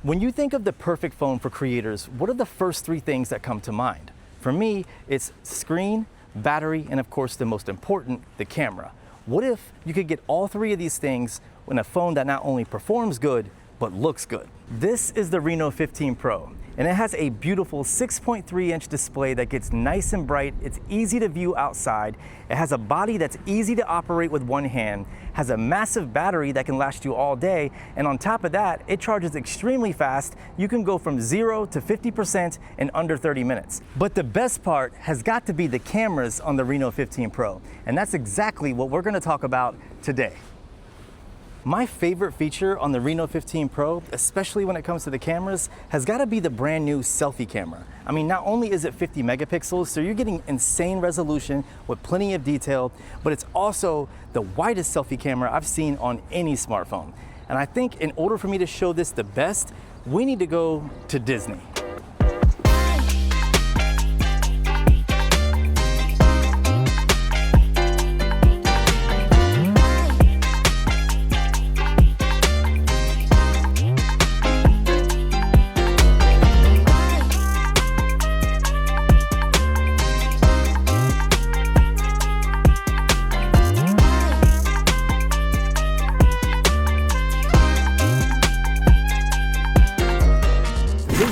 When you think of the perfect phone for creators, what are the first three things that come to mind? For me, it's screen, battery, and of course the most important, the camera. What if you could get all three of these things in a phone that not only performs good, but looks good? This is the Reno 15 Pro, and it has a beautiful 6.3-inch display that gets nice and bright. It's easy to view outside. It has a body that's easy to operate with one hand, has a massive battery that can last you all day, and on top of that, it charges extremely fast. You can go from 0 to 50% in under 30 minutes. But the best part has got to be the cameras on the Reno 15 Pro, and that's exactly what we're gonna talk about today. My favorite feature on the Reno 15 Pro, especially when it comes to the cameras, has got to be the brand new selfie camera. I mean, not only is it 50 megapixels, so you're getting insane resolution with plenty of detail, but it's also the widest selfie camera I've seen on any smartphone. And I think in order for me to show this the best, we need to go to Disney.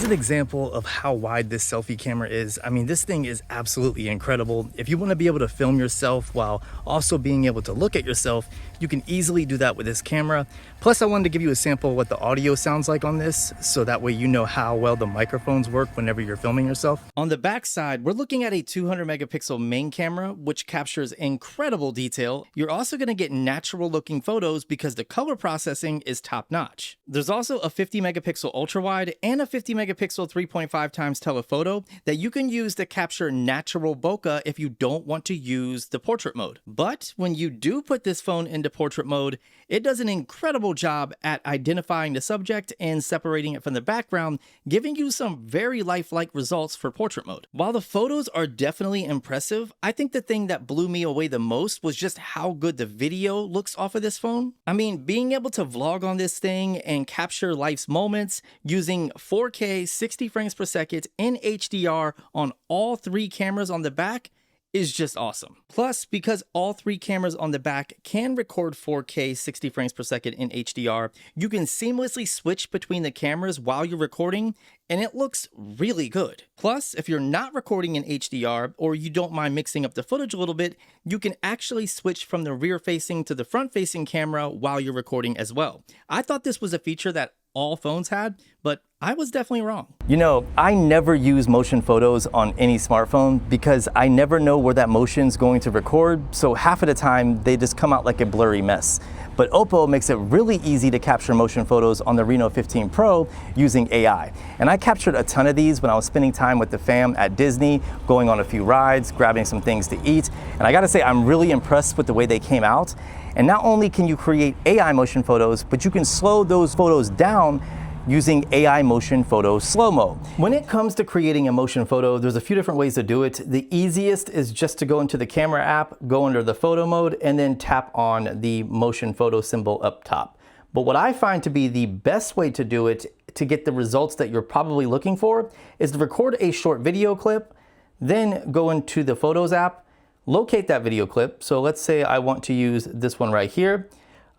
An example of how wide this selfie camera is. I mean, this thing is absolutely incredible. If you want to be able to film yourself while also being able to look at yourself, you can easily do that with this camera. Plus, I wanted to give you a sample of what the audio sounds like on this, so that way you know how well the microphones work whenever you're filming yourself. On the back side, we're looking at a 200 megapixel main camera, which captures incredible detail. You're also going to get natural looking photos because the color processing is top notch. There's also a 50 megapixel ultra wide and a 50 megapixel 3.5 times telephoto that you can use to capture natural bokeh if you don't want to use the portrait mode. But when you do put this phone into portrait mode, it does an incredible job at identifying the subject and separating it from the background, giving you some very lifelike results for portrait mode. While the photos are definitely impressive, I think the thing that blew me away the most was just how good the video looks off of this phone. I mean, being able to vlog on this thing and capture life's moments using 4K 60 frames per second in HDR on all three cameras on the back is just awesome. Plus, because all three cameras on the back can record 4K 60 frames per second in HDR, you can seamlessly switch between the cameras while you're recording, and it looks really good. Plus, if you're not recording in HDR or you don't mind mixing up the footage a little bit, you can actually switch from the rear facing to the front facing camera while you're recording as well. I thought this was a feature that all phones had, but I was definitely wrong. You know, I never use motion photos on any smartphone because I never know where that motion's going to record, so half of the time they just come out like a blurry mess. But OPPO makes it really easy to capture motion photos on the Reno 15 Pro using AI. And I captured a ton of these when I was spending time with the fam at Disney, going on a few rides, grabbing some things to eat. And I gotta say, I'm really impressed with the way they came out. And not only can you create AI motion photos, but you can slow those photos down using AI motion photo slow-mo. When it comes to creating a motion photo, there's a few different ways to do it. The easiest is just to go into the camera app, go under the photo mode, and then tap on the motion photo symbol up top. But what I find to be the best way to do it to get the results that you're probably looking for is to record a short video clip, then go into the Photos app, locate that video clip. So let's say I want to use this one right here.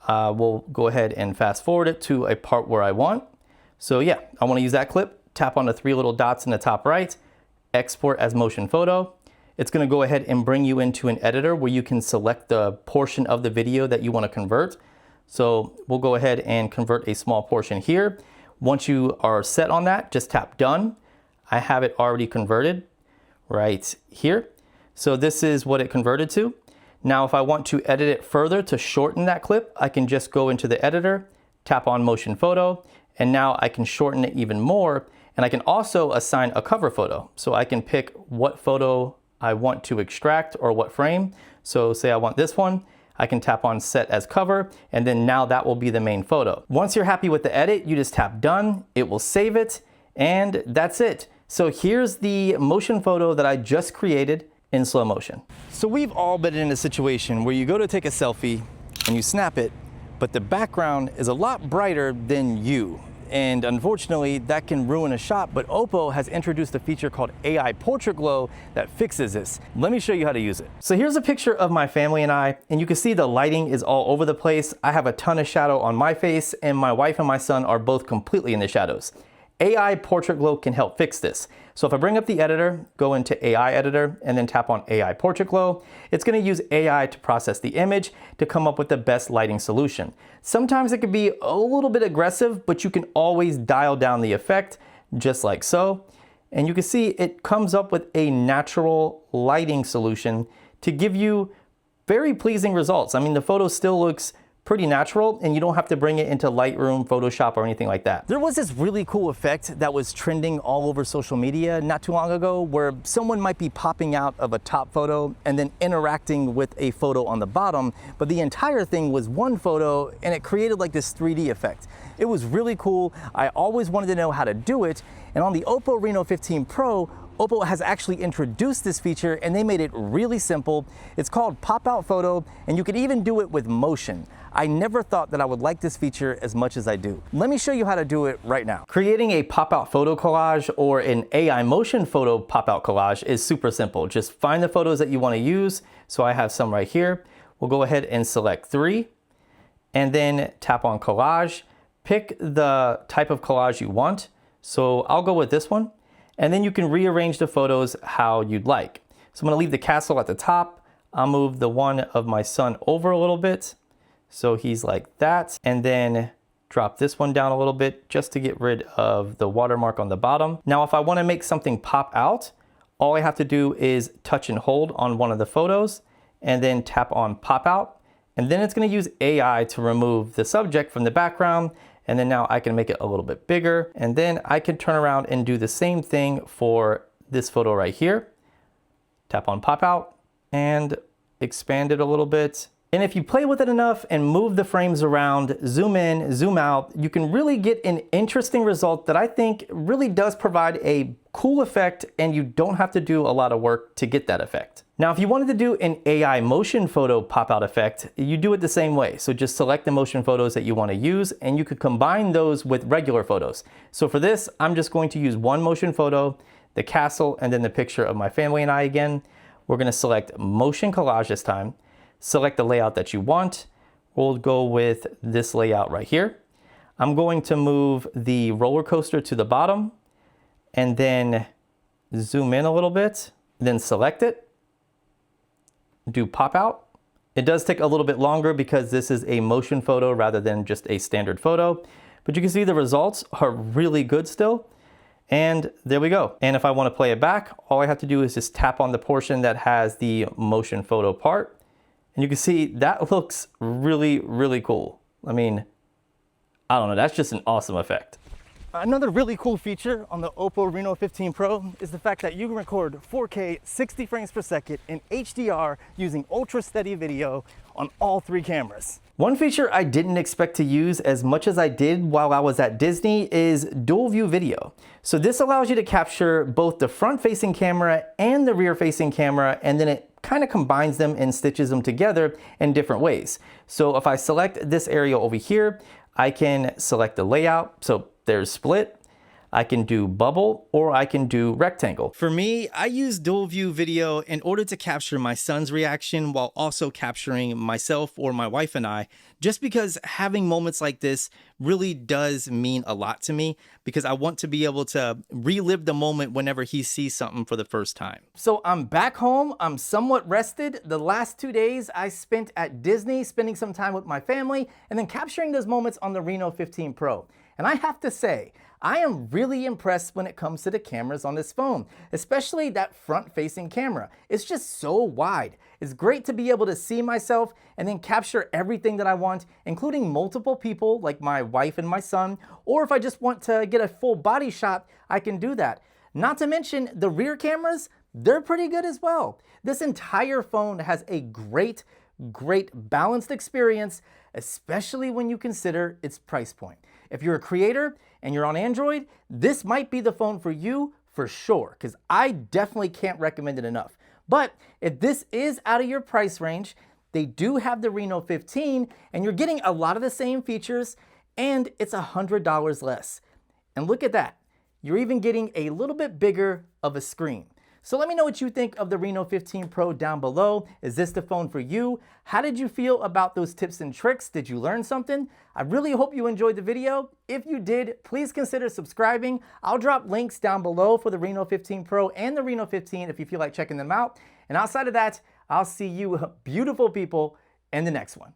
We'll go ahead and fast forward it to a part where I want. So yeah, I want to use that clip, tap on the three little dots in the top right, export as motion photo. It's going to go ahead and bring you into an editor where you can select the portion of the video that you want to convert. So we'll go ahead and convert a small portion here. Once you are set on that, just tap done. I have it already converted right here. So this is what it converted to. Now, if I want to edit it further to shorten that clip, I can just go into the editor, tap on motion photo, and now I can shorten it even more. And I can also assign a cover photo. So I can pick what photo I want to extract or what frame. So say I want this one, I can tap on set as cover, and then now that will be the main photo. Once you're happy with the edit, you just tap done, it will save it, and that's it. So here's the motion photo that I just created in slow motion. So we've all been in a situation where you go to take a selfie and you snap it, but the background is a lot brighter than you. and unfortunately that can ruin a shot, but OPPO has introduced a feature called AI Portrait Glow that fixes this. Let me show you how to use it. So here's a picture of my family and I, and you can see the lighting is all over the place. I have a ton of shadow on my face, and my wife and my son are both completely in the shadows. AI Portrait Glow can help fix this. So if I bring up the editor, go into AI editor, and then tap on AI Portrait Glow, it's gonna use AI to process the image to come up with the best lighting solution. Sometimes it could be a little bit aggressive, but you can always dial down the effect, just like so. And you can see it comes up with a natural lighting solution to give you very pleasing results. I mean, the photo still looks pretty natural, and you don't have to bring it into Lightroom, Photoshop, or anything like that. There was this really cool effect that was trending all over social media not too long ago, where someone might be popping out of a top photo and then interacting with a photo on the bottom, but the entire thing was one photo, and it created like this 3D effect. It was really cool. I always wanted to know how to do it, and on the OPPO Reno 15 Pro, OPPO has actually introduced this feature, and they made it really simple. It's called Pop-Out Photo, and you can even do it with motion. I never thought that I would like this feature as much as I do. Let me show you how to do it right now. Creating a pop-out photo collage or an AI motion photo pop-out collage is super simple. Just find the photos that you want to use. So I have some right here. We'll go ahead and select 3 and then tap on collage. Pick the type of collage you want. So I'll go with this one. And then you can rearrange the photos how you'd like. So I'm gonna leave the castle at the top. I'll move the one of my son over a little bit. So he's like that. And then drop this one down a little bit just to get rid of the watermark on the bottom. Now, if I wanna make something pop out, all I have to do is touch and hold on one of the photos and then tap on pop out. And then it's gonna use AI to remove the subject from the background. And then now I can make it a little bit bigger. And then I can turn around and do the same thing for this photo right here. Tap on pop out and expand it a little bit. And if you play with it enough and move the frames around, zoom in, zoom out, you can really get an interesting result that I think really does provide a cool effect, and you don't have to do a lot of work to get that effect. Now, if you wanted to do an AI motion photo pop-out effect, you do it the same way. So just select the motion photos that you want to use, and you could combine those with regular photos. So for this, I'm just going to use one motion photo, the castle, and then the picture of my family and I again. We're going to select motion collage this time. Select the layout that you want. We'll go with this layout right here. I'm going to move the roller coaster to the bottom and then zoom in a little bit, then select it, do pop out. It does take a little bit longer because this is a motion photo rather than just a standard photo, but you can see the results are really good still. And there we go. And if I want to play it back, all I have to do is just tap on the portion that has the motion photo part. And you can see that looks really, really cool. I mean, I don't know, that's just an awesome effect. Another really cool feature on the OPPO Reno 15 Pro is the fact that you can record 4K 60 frames per second in HDR using ultra steady video on all 3 cameras. One feature I didn't expect to use as much as I did while I was at Disney is dual view video. So this allows you to capture both the front facing camera and the rear facing camera, and then it kind of combines them and stitches them together in different ways. So if I select this area over here, I can select the layout. So there's split. I can do bubble, or I can do rectangle. For me, I use dual view video in order to capture my son's reaction while also capturing myself or my wife and I, just because having moments like this really does mean a lot to me, because I want to be able to relive the moment whenever he sees something for the first time. So I'm back home, I'm somewhat rested. The last 2 days I spent at Disney, spending some time with my family, and then capturing those moments on the Reno 15 Pro. And I have to say, I am really impressed when it comes to the cameras on this phone, especially that front-facing camera. It's just so wide. It's great to be able to see myself and then capture everything that I want, including multiple people like my wife and my son, or if I just want to get a full body shot, I can do that. Not to mention the rear cameras, they're pretty good as well. This entire phone has a great balanced experience, especially when you consider its price point. If you're a creator and you're on Android, this might be the phone for you for sure, because I definitely can't recommend it enough. But if this is out of your price range, they do have the Reno 15, and you're getting a lot of the same features and it's $100 less. And look at that, you're even getting a little bit bigger of a screen. So let me know what you think of the Reno 15 Pro down below. Is this the phone for you? How did you feel about those tips and tricks? Did you learn something? I really hope you enjoyed the video. If you did, please consider subscribing. I'll drop links down below for the Reno 15 Pro and the Reno 15 if you feel like checking them out. And outside of that, I'll see you beautiful people in the next one.